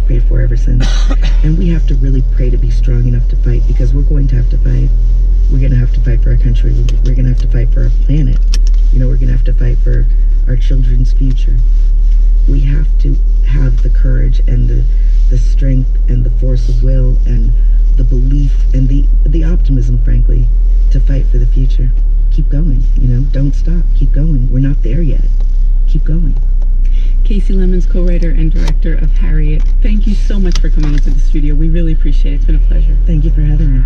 I've prayed for ever since. And we have to really pray to be strong enough to fight, because we're going to have to fight. We're going to have to fight for our country. We're going to have to fight for our planet. You know, we're going to have to fight for our children's future. We have to have the courage and the strength and the force of will and the belief and the optimism, frankly, to fight for the future. Keep going, you know, don't stop. Keep going. We're not there yet. Keep going. Kasi Lemmons, co-writer and director of Harriet, thank you so much for coming into the studio. We really appreciate it. It's been a pleasure. Thank you for having me.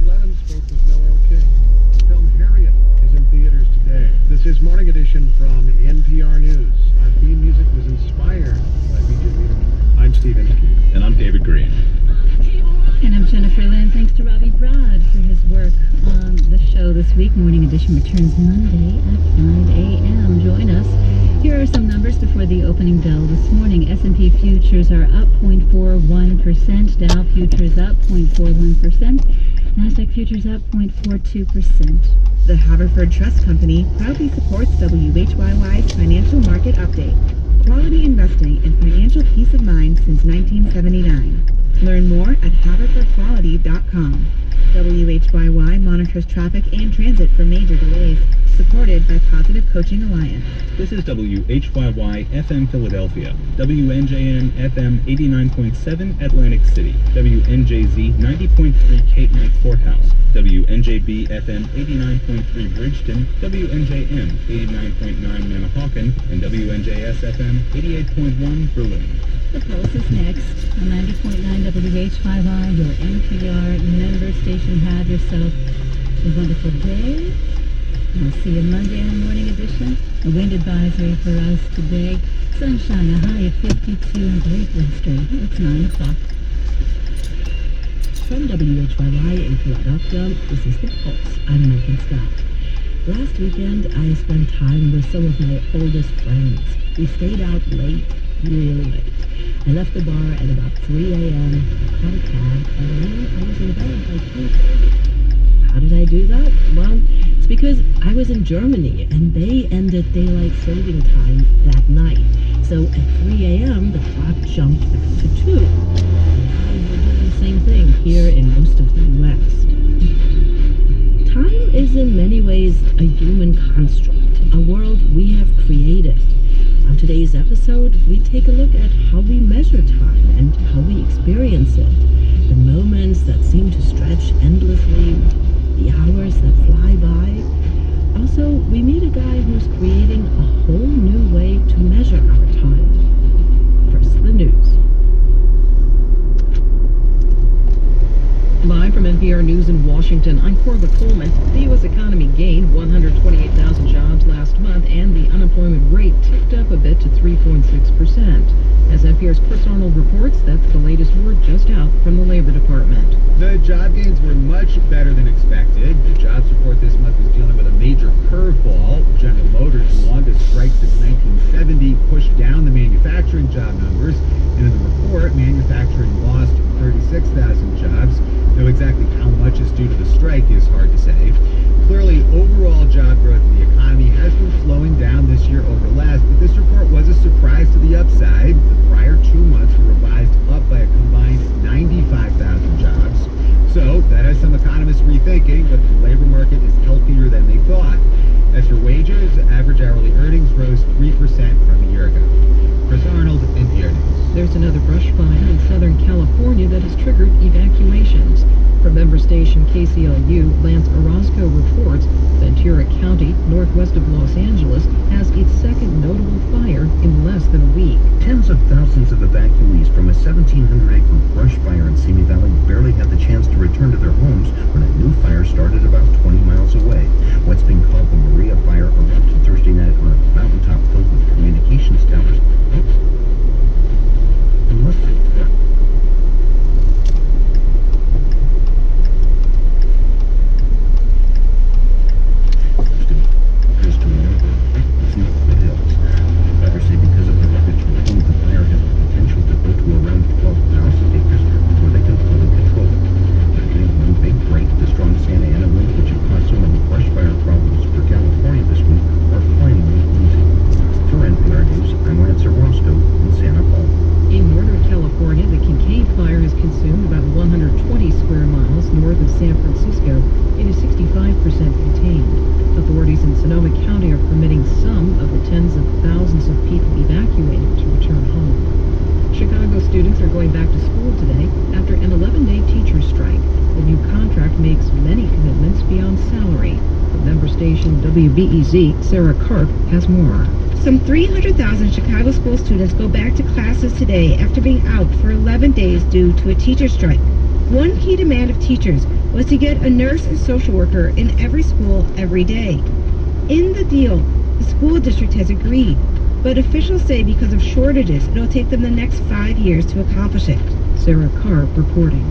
Lennon spoke with Noel King. The film Harriet is in theaters today. This is Morning Edition from NPR News. Our theme music was inspired by B.J. Liederman. I'm Stephen. And I'm David Green. And I'm Jennifer Lynn. Thanks to Robbie Broad for his work on the show this week. Morning Edition returns Monday at 5 a.m. Join us. Here are some numbers before the opening bell this morning. S&P futures are up 0.41%. Dow futures up 0.41%. NASDAQ futures up 0.42%. The Haverford Trust Company proudly supports WHYY's Financial Market Update. Quality investing and financial peace of mind since 1979. Learn more at haverfordquality.com. WHYY monitors traffic and transit for major delays. Supported by Positive Coaching Alliance. This is WHYY FM Philadelphia, WNJM FM 89.7 Atlantic City, WNJZ 90.3 Cape May Courthouse, WNJB FM 89.3 Bridgeton, WNJM 89.9 Manahawkin, and WNJS FM 88.1 Berlin. The Pulse is next on 90.9 WHYY, your NPR member station. Have yourself a wonderful day. We'll see you Monday in the Morning Edition. A wind advisory for us today. Sunshine, a high of 52 in Great Western. It's 9 o'clock. From WHYY in Philadelphia, this is The Pulse. I'm Megan Scott. Last weekend, I spent time with some of my oldest friends. We stayed out late, really late. I left the bar at about 3 a.m., caught a cab, and then I was in bed by 2:30. How did I do that? Well, it's because I was in Germany, and they ended daylight saving time that night. So at 3 a.m., the clock jumped back to 2. And we're doing the same thing here in most of the West. Time is in many ways a human construct, a world we have created. On today's episode, we take a look at how we measure time and how we experience it. The moments that seem to stretch endlessly, the hours that fly by. Also, we meet a guy who's creating a whole new way to measure our time. First, the news. Live from NPR News in Washington, I'm Corva Coleman. The U.S. economy gained 128,000 jobs last month, and the unemployment rate ticked up a bit to 3.6%. As NPR's Chris Arnold reports, that's the latest word just out from the Labor Department. The job gains were much better than expected. The jobs report this month was dealing with a major curveball. General Motors' longest strike since 1970 pushed down the manufacturing job numbers. And in the report, manufacturing lost 36,000 jobs. Though exactly how much is due to the strike is hard to say. Clearly, overall job growth in the economy has been slowing down this year over last, but this report was a surprise to the upside. The prior 2 months were revised up by a combined 95,000 jobs. So that has some economists rethinking, but the labor market is healthier than they thought. As for wages, average hourly earnings rose 3% from a year ago. Chris Arnold, NPR News. There's another brush fire in Southern California that has triggered evacuations. From member station KCLU, Lance Orozco reports Ventura County, northwest of Los Angeles, has its second notable fire in less than a week. Tens of thousands of evacuees from a 1,700-acre brush fire in Simi Valley barely had the chance to return to their homes when a new fire started about 20 miles away. What's being called the Maria Fire erupted Thursday night on a mountaintop filled with communications towers. Unless Fires say because of the wreckage from the fire has the potential to go to Most students are going back to school today after an 11-day teacher strike. The new contract makes many commitments beyond salary. From member station WBEZ, Sarah Karp has more. Some 300,000 Chicago school students go back to classes today after being out for 11 days due to a teacher strike. One key demand of teachers was to get a nurse and social worker in every school every day. In the deal, the school district has agreed, but officials say because of shortages, it'll take them the next 5 years to accomplish it. Sarah Karp reporting.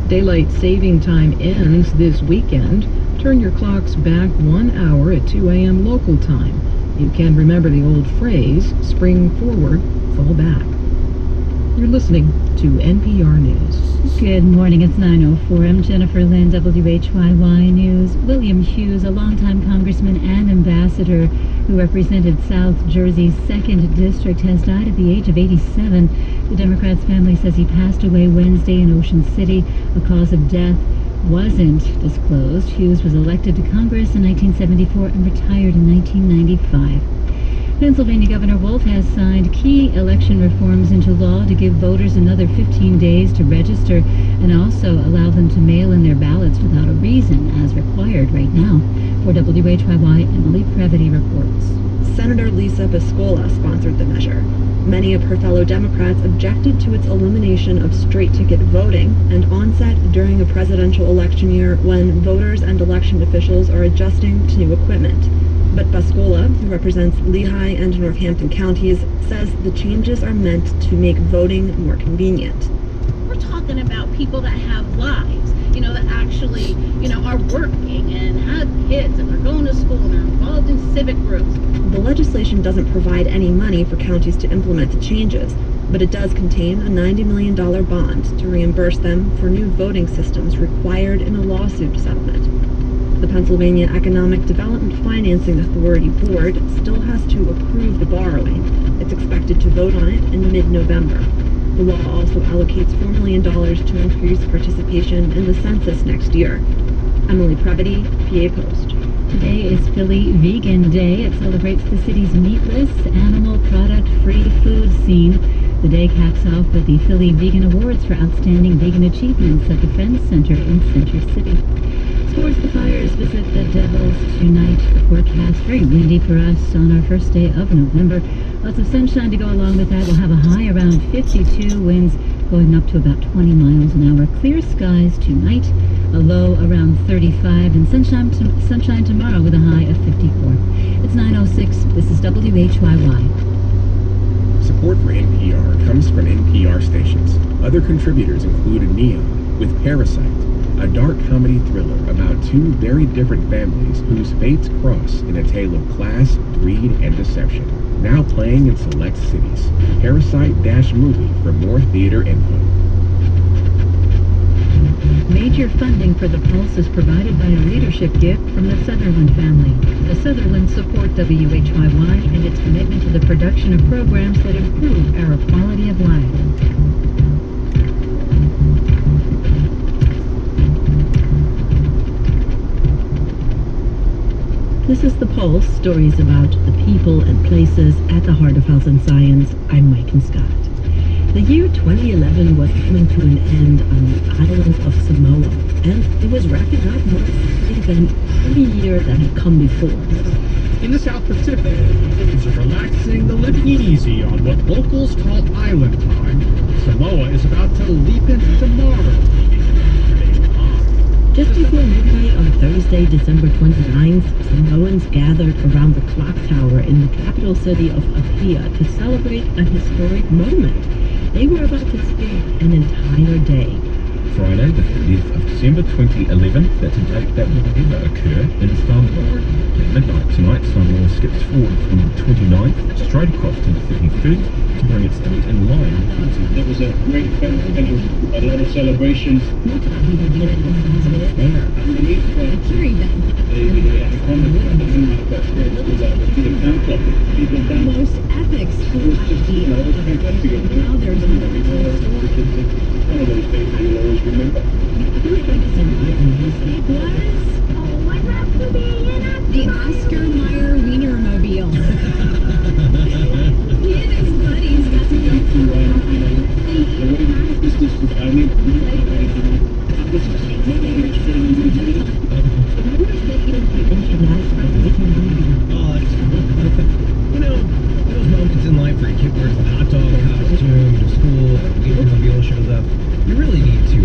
Daylight saving time ends this weekend. Turn your clocks back 1 hour at 2 a.m. local time. You can remember the old phrase, spring forward, fall back. You're listening to NPR News. Good morning, it's 9:04. I'm Jennifer Lynn, WHYY News. William Hughes, a longtime congressman and ambassador who represented South Jersey's 2nd District, has died at the age of 87. The Democrats' family says he passed away Wednesday in Ocean City. A cause of death wasn't disclosed. Hughes was elected to Congress in 1974 and retired in 1995. Pennsylvania Governor Wolf has signed key election reforms into law to give voters another 15 days to register and also allow them to mail in their ballots without a reason, as required right now. For WHYY, Emily Previty reports. Senator Lisa Biscola sponsored the measure. Many of her fellow Democrats objected to its elimination of straight-ticket voting and onset during a presidential election year when voters and election officials are adjusting to new equipment. But Biscola, who represents Lehigh and Northampton counties, says the changes are meant to make voting more convenient. We're talking about people that have lives, that actually, are working and have kids and they're going to school and they're involved in civic groups. The legislation doesn't provide any money for counties to implement the changes, but it does contain a $90 million bond to reimburse them for new voting systems required in a lawsuit settlement. The Pennsylvania Economic Development Financing Authority Board still has to approve the borrowing. It's expected to vote on it in mid-November. The law also allocates $4 million to increase participation in the census next year. Emily Previty, PA Post. Today is Philly Vegan Day. It celebrates the city's meatless, animal product-free food scene. The day caps off with the Philly Vegan Awards for outstanding vegan achievements at the Friends Center in Center City. Sports, the Flyers visit the Devils tonight. The forecast very windy for us on our first day of November. Lots of sunshine to go along with that. We'll have a high around 52, winds going up to about 20 miles an hour. Clear skies tonight, a low around 35, and sunshine tomorrow with a high of 54. It's 9:06. This is WHYY. Support for NPR comes from NPR stations. Other contributors include Neon with Parasite, a dark comedy thriller about two very different families whose fates cross in a tale of class, greed, and deception. Now playing in select cities. Parasite-movie for more theater info. Major funding for The Pulse is provided by a leadership gift from the Sutherland family. The Sutherlands support WHYY and its commitment to the production of programs that improve our quality of life. This is The Pulse, stories about the people and places at the heart of health and science. I'm Mike and Scott. The year 2011 was coming to an end on the island of Samoa, and it was wrapping up more quickly than any year that had come before. In the South Pacific, kids are relaxing, the living easy on what locals call island time. Samoa is about to leap into tomorrow. Just before midnight on Thursday, December 29th, Samoans gathered around the clock tower in the capital city of Apia to celebrate a historic moment. They were about to spend an entire day. Friday, the 30th of December 2011, that's a date that will never occur in Samoa. At midnight tonight, Samoa skips forward from the 29th straight across to the 31st to bring its date in line. It was a great festival, a lot of celebrations. There. Underneath the The most epic school idea. Now there's one of those days that you'll always remember. It was, what happened to be the Oscar Mayer Wienermobile. He and his buddies got to go for a I need this is those moments in life where your kid wears the hot dog costume to school, and the Wienermobile shows up, you really need to.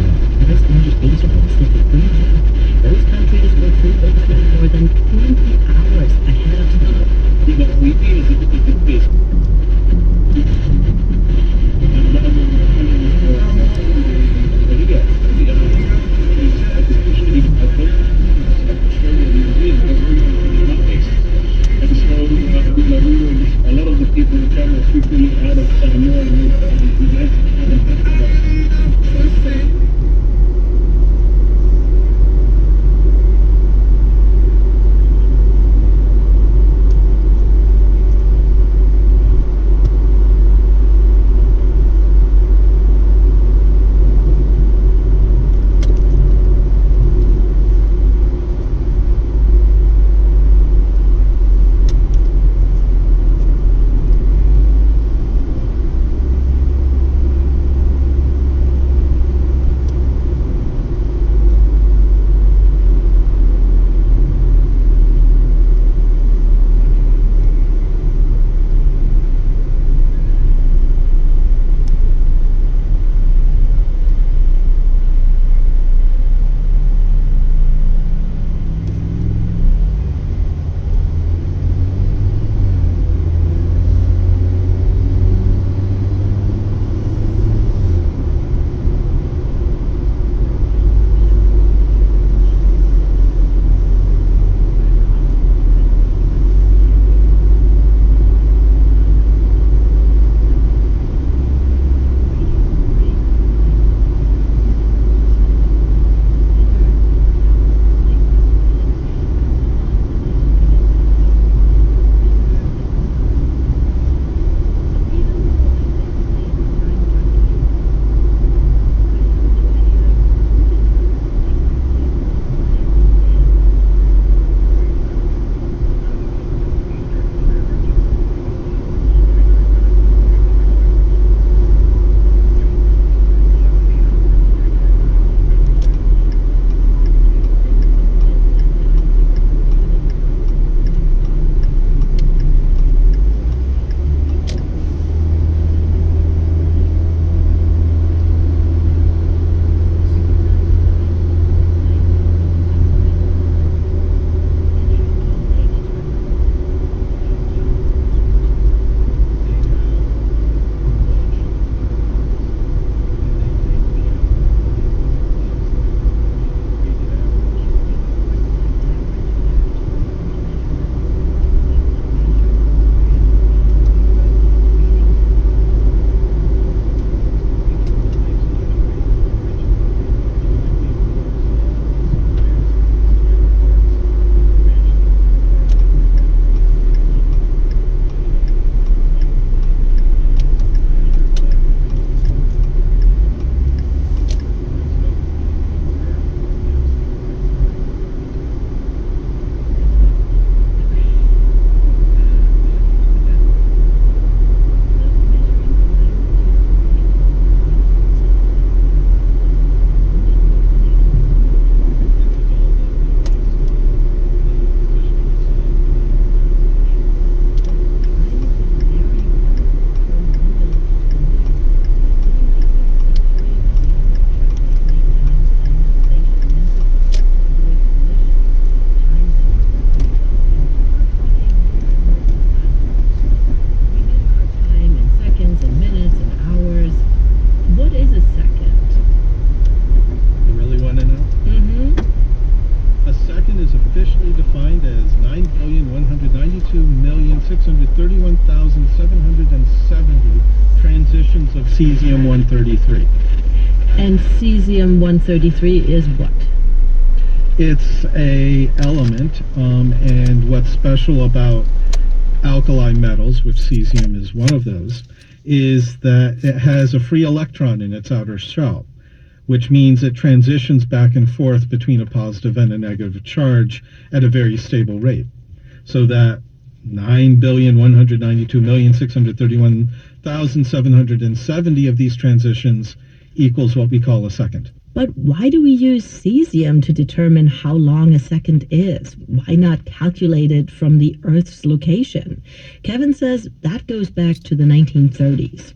Those countries were free more than 20 hours ahead of time. A lot of the people who travel frequently out of more and more defined as 9,192,631,770 transitions of cesium-133. And cesium-133 is what? It's a element, and what's special about alkali metals, which cesium is one of those, is that it has a free electron in its outer shell, which means it transitions back and forth between a positive and a negative charge at a very stable rate. So that 9,192,631,770 of these transitions equals what we call a second. But why do we use cesium to determine how long a second is? Why not calculate it from the Earth's location? Kevin says that goes back to the 1930s.